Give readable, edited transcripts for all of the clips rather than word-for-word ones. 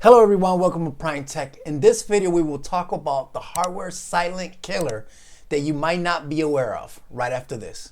Hello everyone, welcome to Prime Tech. In this video we will talk about the hardware silent killer that you might not be aware of right after this.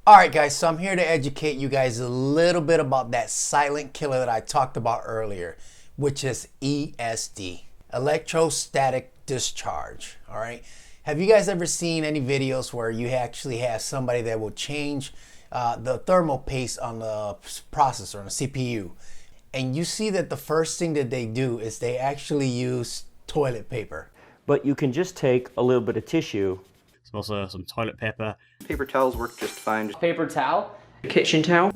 Alright guys, so I'm here to educate you guys a little bit about that silent killer that I talked about earlier, which is ESD. Electrostatic discharge. All right, have you guys ever seen any videos where you actually have somebody that will change the thermal paste on the processor, on the CPU, and you see that the first thing that they do is they actually use toilet paper? But you can just take a little bit of tissue. There's also some toilet paper. Paper towels work just fine. Paper towel, Kitchen towel.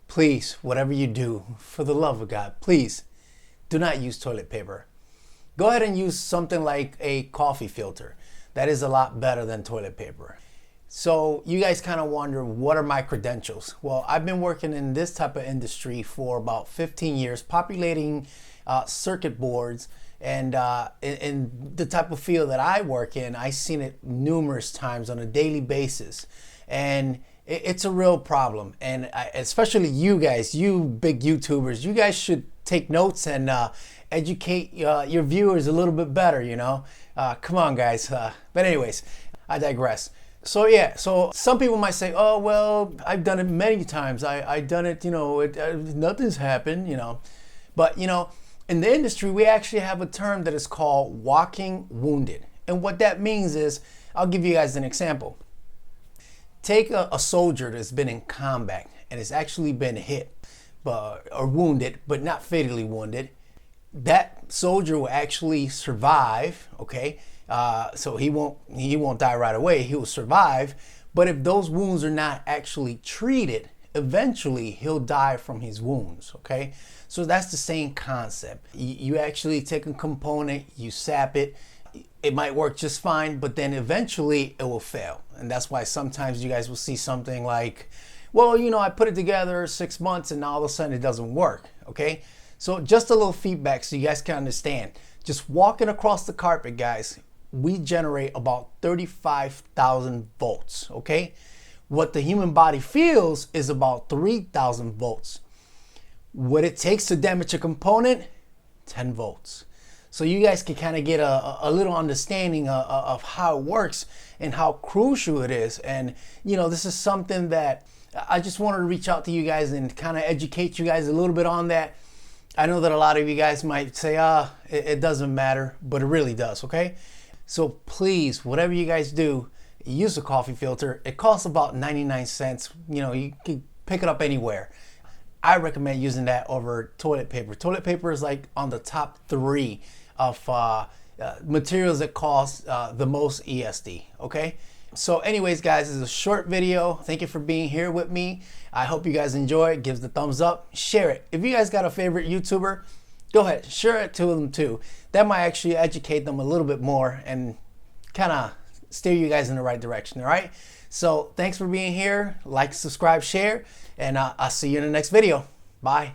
Please, whatever you do, for the love of God, please do not use toilet paper. Go ahead and use something like a coffee filter. That is a lot better than toilet paper. So you guys kind of wonder, what are my credentials? Well, I've been working in this type of industry for about 15 years, populating circuit boards, and in the type of field that I work in, I've seen it numerous times on a daily basis. And it's a real problem, and especially you guys, you big YouTubers, you guys should take notes and educate your viewers a little bit better, you know. Come on guys, but anyways, I digress. So yeah, so some people might say, oh well, I've done it many times, I've done it, you know, nothing's happened, you know. But you know, in the industry we actually have a term that is called walking wounded, and what that means is, I'll give you guys an example. Take a soldier that's been in combat and has actually been hit or wounded, but not fatally wounded. That soldier will actually survive, okay? So he won't die right away, he will survive. But if those wounds are not actually treated, eventually he'll die from his wounds, okay? So that's the same concept. You actually take a component, you sap it, it might work just fine, but then eventually it will fail. And that's why sometimes you guys will see something like, well, you know, I put it together 6 months and now all of a sudden it doesn't work, okay? So just a little feedback so you guys can understand. Just walking across the carpet, guys, we generate about 35,000 volts, okay? What the human body feels is about 3,000 volts. What it takes to damage a component, 10 volts. So you guys can kind of get a little understanding of how it works and how crucial it is. And you know, this is something that I just wanted to reach out to you guys and kind of educate you guys a little bit on that. I know that a lot of you guys might say, it doesn't matter, but it really does, okay? So please, whatever you guys do, use a coffee filter. It costs about 99 cents. You know, you can pick it up anywhere. I recommend using that over toilet paper. Toilet paper is like on the top 3 of materials that cause the most ESD, okay? So anyways guys, this is a short video. Thank you for being here with me. I hope you guys enjoy it. Give the thumbs up, share it. If you guys got a favorite YouTuber, go ahead, share it to them too. That might actually educate them a little bit more and kind of steer you guys in the right direction, all right? So thanks for being here. Like, subscribe, share, and I'll see you in the next video. Bye.